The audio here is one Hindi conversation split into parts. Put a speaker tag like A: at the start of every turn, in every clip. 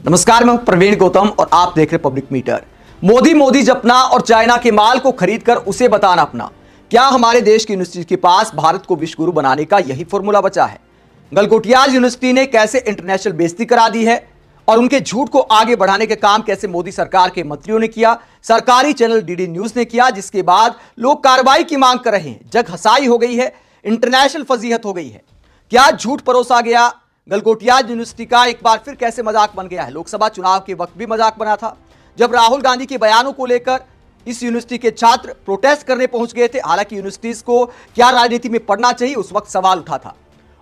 A: नमस्कार, मैं प्रवीण गौतम और आप देख रहे पब्लिक मीटर। मोदी जपना और चाइना के माल को खरीदकर उसे बताना अपना। क्या हमारे देश की यूनिवर्सिटी के पास भारत को विश्व गुरु बनाने का यही फॉर्मूला बचा है? गलगोटियाज यूनिवर्सिटी ने कैसे इंटरनेशनल बेइज्जती करा दी है और उनके झूठ को आगे बढ़ाने के काम कैसे मोदी सरकार के मंत्रियों ने किया, सरकारी चैनल डीडी न्यूज ने किया, जिसके बाद लोग कार्रवाई की मांग कर रहे हैं। जग हसाई हो गई है, इंटरनेशनल फजीहत हो गई है। क्या झूठ परोसा गया? गलगोटियाज यूनिवर्सिटी का एक बार फिर कैसे मजाक बन गया है? लोकसभा चुनाव के वक्त भी मजाक बना था, जब राहुल गांधी के बयानों को लेकर इस यूनिवर्सिटी के छात्र प्रोटेस्ट करने पहुंच गए थे। हालांकि यूनिवर्सिटीज को क्या राजनीति में पढ़ना चाहिए, उस वक्त सवाल उठा था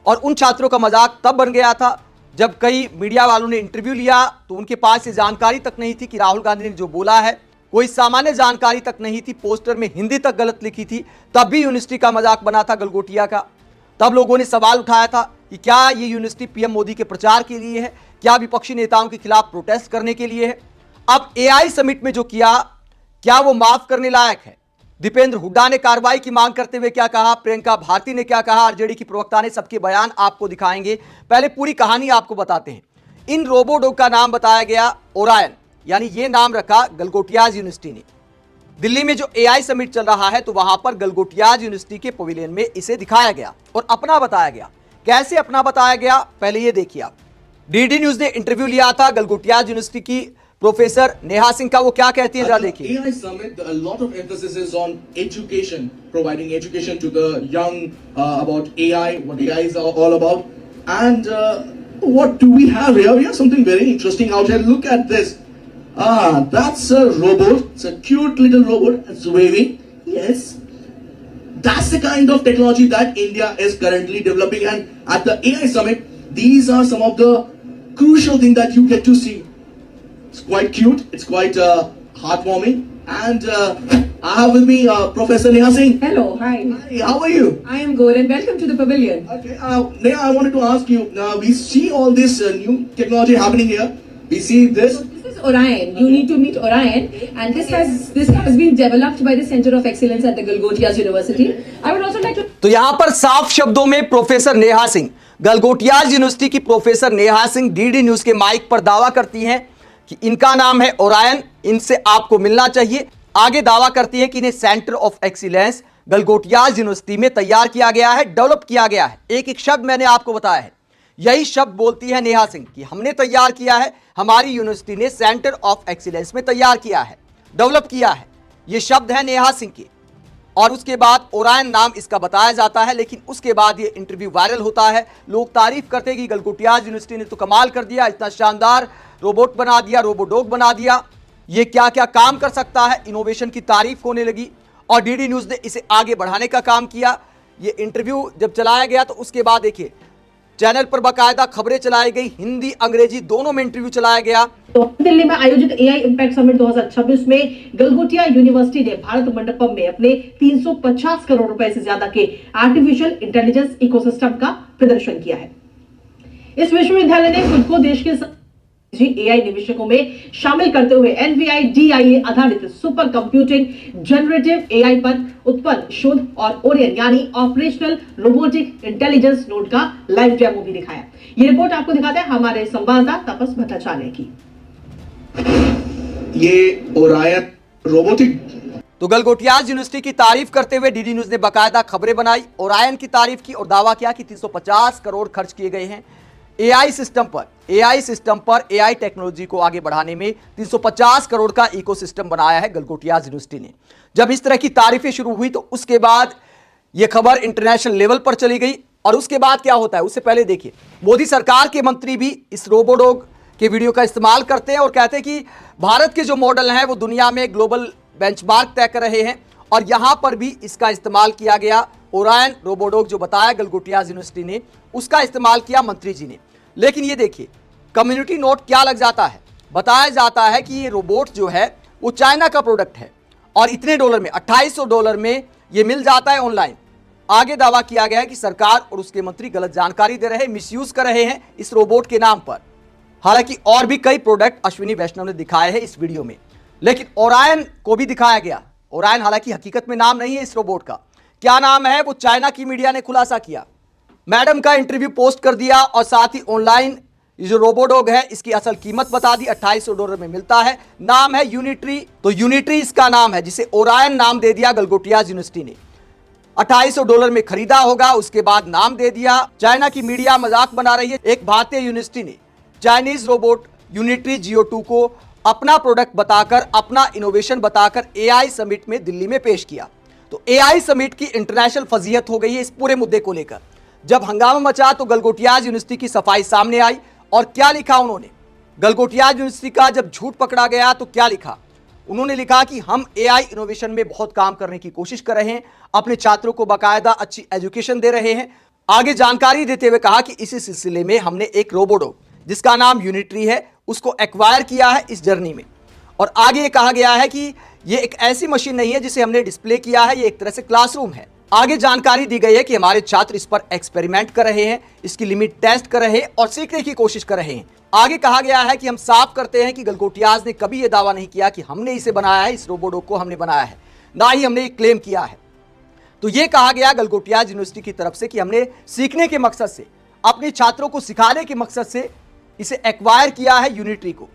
A: और उन छात्रों का मजाक तब बन गया था जब कई मीडिया वालों ने इंटरव्यू लिया तो उनके पास ये जानकारी तक नहीं थी कि राहुल गांधी ने जो बोला है कोई सामान्य जानकारी तक नहीं थी। पोस्टर में हिंदी तक गलत लिखी थी, तब भी यूनिवर्सिटी का मजाक बना था गलगोटिया का। तब लोगों ने सवाल उठाया था कि क्या ये यूनिवर्सिटी पीएम मोदी के प्रचार के लिए है, क्या विपक्षी नेताओं के खिलाफ प्रोटेस्ट करने के लिए है? अब एआई समिट में जो किया, क्या वो माफ करने लायक है? दीपेंद्र हुड्डा ने कार्रवाई की मांग करते हुए क्या कहा, प्रियंका भारती ने क्या कहा, आरजेडी की प्रवक्ता ने, सबके बयान आपको दिखाएंगे। पहले पूरी कहानी आपको बताते हैं। इन रोबोडॉग का नाम बताया गया ओरायन, यानी ये नाम रखा गलगोटियाज यूनिवर्सिटी ने। दिल्ली में जो एआई समिट चल रहा है तो वहां पर गलगोटियाज यूनिवर्सिटी के पवेलियन में इसे दिखाया गया और अपना बताया गया। कैसे अपना बताया गया, पहले ये देखिए आप। डीडी न्यूज ने इंटरव्यू लिया था गलगोटियाज यूनिवर्सिटी की प्रोफेसर नेहा सिंह का। वो क्या कहती है जरा देखिए।
B: AI summit, a lot of emphasis is on education, providing education to the young about AI, what AI is all about, and what do we have here? We have something very interesting out here. Look at this. That's a robot. It's a cute little robot. It's waving. Yes. That's the kind of technology that India is currently developing, and at the AI summit, these are some of the crucial things that you get to see. It's quite cute. It's quite heartwarming. And I have with me Professor Neha Singh.
C: Hello, hi.
B: Hi, how are you?
C: I am good and welcome to the pavilion.
B: Okay, Neha, I wanted to ask you. We see all this new technology happening here. We see this.
C: So this is Orion. You need to meet Orion, and this has been developed by the Center of Excellence at the Galgotias University. I would also like to.
A: तो यहां पर साफ शब्दों में प्रोफेसर नेहा सिंह, गलगोटियाज यूनिवर्सिटी की professor Neha Singh DD news के माइक पर दावा करती हैं कि इनका नाम है ओरायन, इनसे आपको मिलना चाहिए। आगे दावा करती है कि इन्हें centre of excellence Galgotias university में तैयार किया गया है, डेवलप किया गया है। एक एक शब्द मैंने आपको बताया है, यही शब्द बोलती है नेहा सिंह कि हमने तैयार किया है, हमारी यूनिवर्सिटी ने सेंटर ऑफ एक्सीलेंस में तैयार किया है, डेवलप किया है। ये शब्द है नेहा सिंह के। और उसके बाद ओरायन नाम इसका बताया जाता है, लेकिन उसके बाद ये इंटरव्यू वायरल होता है। लोग तारीफ करते हैं कि गलगोटियाज यूनिवर्सिटी ने तो कमाल कर दिया, इतना शानदार रोबोट बना दिया, रोबोडॉग बना दिया, ये क्या क्या काम कर सकता है। इनोवेशन की तारीफ होने लगी और डीडी न्यूज ने इसे आगे बढ़ाने का काम किया। ये इंटरव्यू जब चलाया गया तो उसके बाद देखिए चैनल पर बाकायदा खबरें चलाई गई, हिंदी अंग्रेजी दोनों में इंटरव्यू चलाया गया।
D: तो दिल्ली में आयोजित एआई इंपैक्ट समिट 2026 में गलगोटिया यूनिवर्सिटी ने भारत मंडपम में अपने 350 करोड़ रुपए से ज्यादा के आर्टिफिशियल इंटेलिजेंस इकोसिस्टम का प्रदर्शन किया है। इस विश्वविद्यालय ने खुद को देश के एआई निवेशकों में शामिल करते हुए NVIDIA आधारित सुपर कंप्यूटिंग जनरेटिव एआई पर उत्पन्न शोध और ओरियन यानी ऑपरेशनल रोबोटिक इंटेलिजेंस नोड का लाइव डेमो भी दिखाया। ये रिपोर्ट आपको दिखाते हैं हमारे संवाददाता तपस भट्टाचार्य की।
B: ये ओरायन रोबोटिक।
A: तो गलगोटियाज यूनिवर्सिटी की तारीफ करते हुए डीडी न्यूज ने बाकायदा खबरें बनाई, ओरायन की तारीफ की और दावा किया कि 350 करोड़ खर्च किए गए हैं एआई सिस्टम पर एआई टेक्नोलॉजी को आगे बढ़ाने में 350 करोड़ का इकोसिस्टम बनाया है गलगोटियाज यूनिवर्सिटी ने। जब इस तरह की तारीफें शुरू हुई तो उसके बाद यह खबर इंटरनेशनल लेवल पर चली गई। और उसके बाद क्या होता है, उससे पहले देखिए मोदी सरकार के मंत्री भी इस रोबोडॉग के वीडियो का इस्तेमाल करते हैं और कहते हैं कि भारत के जो मॉडल हैं वो दुनिया में ग्लोबल बेंचमार्क तय कर रहे हैं। और यहां पर भी इसका इस्तेमाल किया गया। ओरायन रोबोडॉग जो बताया गलगोटियाज यूनिवर्सिटी ने, उसका इस्तेमाल किया मंत्री जी ने। लेकिन ये देखिए कम्युनिटी नोट क्या लग जाता है, बताया जाता है कि ये रोबोट जो है वो चाइना का प्रोडक्ट है और इतने डॉलर में, $2800 में ये मिल जाता है ऑनलाइन। आगे दावा किया गया है कि सरकार और उसके मंत्री गलत जानकारी दे रहे हैं, मिसयूज कर रहे हैं इस रोबोट के नाम पर। हालांकि और भी कई प्रोडक्ट अश्विनी वैष्णव ने दिखाए हैं इस वीडियो में, लेकिन ओरायन को भी दिखाया गया। ओरायन हालांकि हकीकत में नाम नहीं है इस रोबोट का, क्या नाम है वो चाइना की मीडिया ने खुलासा किया। मैडम का इंटरव्यू पोस्ट कर दिया और साथ ही ऑनलाइन ये जो रोबोडॉग है इसकी असल कीमत बता दी, $2800 में मिलता है। नाम है यूनिट्री, तो यूनिट्री इसका नाम है, जिसे ओरायन नाम दे दिया गलगोटियाज यूनिवर्सिटी ने। $2800 में खरीदा होगा, उसके बाद नाम दे दिया। चाइना की मीडिया मजाक बना रही है। एक भारतीय यूनिवर्सिटी ने चाइनीज रोबोट यूनिट्री GO2 को अपना प्रोडक्ट बताकर, अपना इनोवेशन बताकर AI समिट में दिल्ली में पेश किया। तो AI समिट की इंटरनेशनल फजीहत हो गई है इस पूरे मुद्दे को लेकर। जब हंगामा मचा तो गलगोटियाज यूनिवर्सिटी की सफाई सामने आई और क्या लिखा उन्होंने। गलगोटियाज यूनिवर्सिटी का जब झूठ पकड़ा गया तो क्या लिखा उन्होंने, लिखा कि हम AI इनोवेशन में बहुत काम करने की कोशिश कर रहे हैं, अपने छात्रों को बाकायदा अच्छी एजुकेशन दे रहे हैं। आगे जानकारी देते हुए कहा कि इसी सिलसिले में हमने एक रोबोडॉग जिसका नाम यूनिट्री है उसको एक्वायर किया है इस जर्नी में। और आगे ये कहा गया है कि ये एक ऐसी मशीन नहीं है जिसे हमने डिस्प्ले किया है, ये एक तरह से क्लासरूम है। आगे जानकारी दी गई है कि हमारे छात्र इस पर एक्सपेरिमेंट कर रहे हैं, इसकी लिमिट टेस्ट कर रहे हैं और सीखने की कोशिश कर रहे हैं। आगे कहा गया है कि हम साफ करते हैं कि गलगोटियाज ने कभी यह दावा नहीं किया कि हमने इसे बनाया है, इस रोबोडॉग को हमने बनाया है, ना ही हमने ये क्लेम किया है। तो ये कहा गया गलगोटियाज यूनिवर्सिटी की तरफ से कि हमने सीखने के मकसद से, अपने छात्रों को सिखाने के मकसद से इसे एक्वायर किया है यूनिट्री को।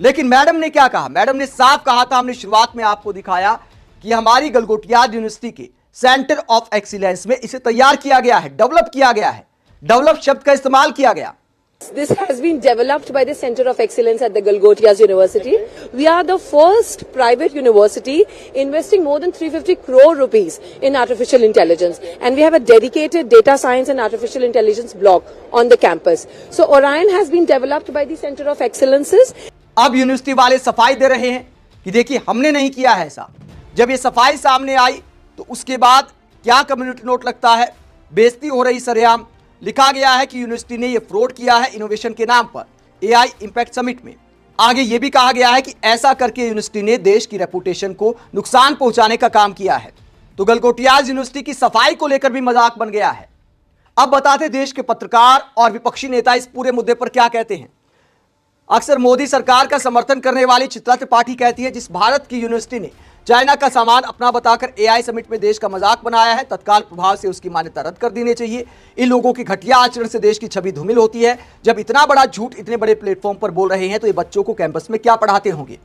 A: लेकिन मैडम ने क्या कहा, मैडम ने साफ कहा था, हमने शुरुआत में आपको दिखाया कि हमारी गलगोटियाज यूनिवर्सिटी के सेंटर ऑफ एक्सीलेंस में इसे तैयार किया गया है, डेवलप किया गया है। डेवलप शब्द का इस्तेमाल किया गया।
C: This has been developed by the Center of Excellence at the Galgotias University. We are the first private university investing more than 350 crore rupees in artificial intelligence, and we have a dedicated data science and artificial intelligence block on the campus. So Orion has been developed by the Center of Excellences.
A: अब यूनिवर्सिटी वाले सफाई दे रहे हैं कि देखिए हमने नहीं किया है ऐसा। जब ये सफाई सामने आई तो उसके बाद क्या कम्युनिटी नोट लगता है, बेइज्जती हो रही सरेआम। लिखा गया है कि यूनिवर्सिटी ने ये फ्रॉड किया है इनोवेशन के नाम पर AI इंपैक्ट समिट में। आगे ये भी कहा गया है कि ऐसा करके यूनिवर्सिटी ने देश की रेपुटेशन को नुकसान पहुंचाने का काम किया है। तो गलगोटियाज यूनिवर्सिटी की सफाई को लेकर भी मजाक बन गया है। अब बताते देश के पत्रकार और विपक्षी नेता इस पूरे मुद्दे पर क्या कहते हैं। अक्सर मोदी सरकार का समर्थन करने वाली चित्रा त्रिपाठी कहती है, जिस भारत की यूनिवर्सिटी ने चाइना का सामान अपना बताकर AI समिट में देश का मजाक बनाया है, तत्काल प्रभाव से उसकी मान्यता रद्द कर देनी चाहिए। इन लोगों की घटिया आचरण से देश की छवि धूमिल होती है। जब इतना बड़ा झूठ इतने बड़े प्लेटफॉर्म पर बोल रहे हैं तो ये बच्चों को कैंपस में क्या पढ़ाते होंगे।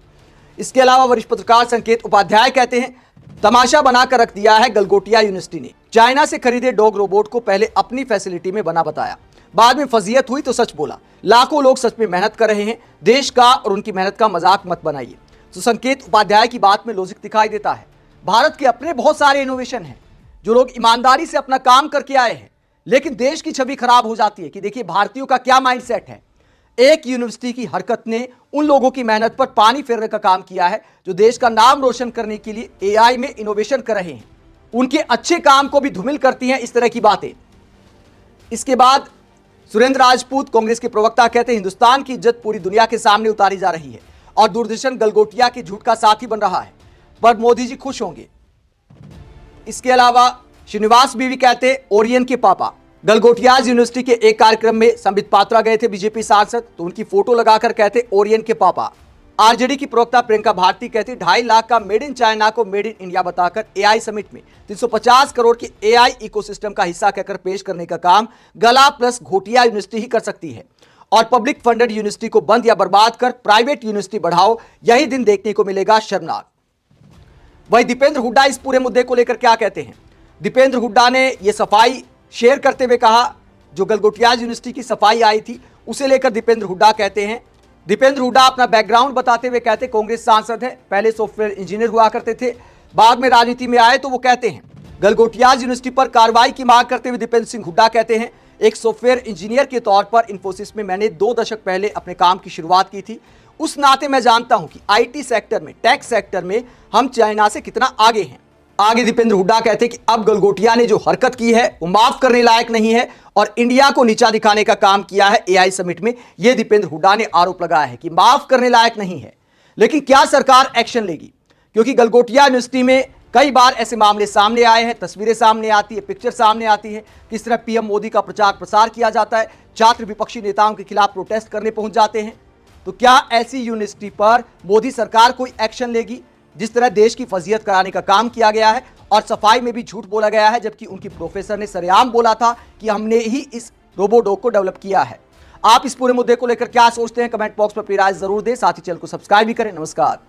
A: इसके अलावा वरिष्ठ पत्रकार संकेत उपाध्याय कहते हैं, तमाशा बनाकर रख दिया है गलगोटिया यूनिवर्सिटी ने। चाइना से खरीदे डॉग रोबोट को पहले अपनी फैसिलिटी में बना बताया, बाद में फजीयत हुई तो सच बोला। लाखों लोग सच में मेहनत कर रहे हैं, देश का और उनकी मेहनत का मजाक मत बनाइए। तो संकेत उपाध्याय की बात में लॉजिक दिखाई देता है। भारत के अपने बहुत सारे इनोवेशन हैं जो लोग ईमानदारी से अपना काम करके आए हैं, लेकिन देश की छवि खराब हो जाती है कि देखिए भारतीयों का क्या माइंडसेट है। एक यूनिवर्सिटी की हरकत ने उन लोगों की मेहनत पर पानी फेरने का काम किया है जो देश का नाम रोशन करने के लिए AI में इनोवेशन कर रहे हैं। उनके अच्छे काम को भी धूमिल करती हैं इस तरह की बातें। इसके बाद सुरेंद्र राजपूत कांग्रेस के प्रवक्ता कहते हैं, हिंदुस्तान की इज्जत पूरी दुनिया के सामने उतारी जा रही है और दूरदर्शन गलगोटिया के झूठ का साथी बन रहा है, पर मोदी जी खुश होंगे। इसके अलावा श्रीनिवास बीवी कहते, ओरियन के पापा गलगोटियाज यूनिवर्सिटी के एक कार्यक्रम में संबित पात्रा गए थे बीजेपी सांसद, तो उनकी फोटो लगाकर कहते ओरियन के पापा। आरजेडी की प्रवक्ता प्रियंका भारती कहती 2.5 लाख का मेड इन चाइना को मेड इन इंडिया बताकर AI समिट में 350 करोड़ के AI इकोसिस्टम का हिस्सा कहकर पेश करने का काम गला प्लस घोटिया यूनिवर्सिटी ही कर सकती है। और पब्लिक फंडेड यूनिवर्सिटी को बंद या बर्बाद कर प्राइवेट यूनिवर्सिटी बढ़ाओ, यही दिन देखने को मिलेगा शर्मनाक। वही दीपेंद्र हुड्डा इस पूरे मुद्दे को लेकर क्या कहते हैं। दीपेंद्र हुड्डा ने यह सफाई शेयर करते हुए कहा, जो गलगोटियाज यूनिवर्सिटी की सफाई आई थी उसे लेकर दीपेंद्र हुड्डा कहते हैं, दीपेंद्र हुड्डा अपना बैकग्राउंड बताते हुए कहते कांग्रेस सांसद हैं, पहले सॉफ्टवेयर इंजीनियर हुआ करते थे, बाद में राजनीति में आए। तो वो कहते हैं गलगोटियाज यूनिवर्सिटी पर कार्रवाई की मांग करते हुए दीपेंद्र सिंह हुड्डा कहते हैं, एक सॉफ्टवेयर इंजीनियर के तौर पर इन्फोसिस में मैंने 2 दशक पहले अपने काम की शुरुआत की थी। उस नाते मैं जानता हूं कि IT सेक्टर में, टेक सेक्टर में हम चाइना से कितना आगे हैं। आगे दीपेंद्र हुड्डा कहते हैं कि अब गलगोटिया ने जो हरकत की है वो माफ करने लायक नहीं है और इंडिया को नीचा दिखाने का काम किया है AI समिट में। यह दीपेंद्र हुड्डा ने आरोप लगाया है कि माफ करने लायक नहीं है। लेकिन क्या सरकार एक्शन लेगी, क्योंकि गलगोटिया यूनिवर्सिटी में कई बार ऐसे मामले सामने आए हैं, तस्वीरें सामने आती है, पिक्चर सामने आती है, किस तरह PM मोदी का प्रचार प्रसार किया जाता है, छात्र विपक्षी नेताओं के खिलाफ प्रोटेस्ट करने पहुंच जाते हैं। तो क्या ऐसी यूनिवर्सिटी पर मोदी सरकार कोई एक्शन लेगी, जिस तरह देश की फजीयत कराने का काम किया गया है और सफाई में भी झूठ बोला गया है, जबकि उनकी प्रोफेसर ने सरेआम बोला था कि हमने ही इस रोबोडॉग को डेवलप किया है। आप इस पूरे मुद्दे को लेकर क्या सोचते हैं, कमेंट बॉक्स में अपनी राय जरूर दें। साथ ही चैनल को सब्सक्राइब भी करें। नमस्कार।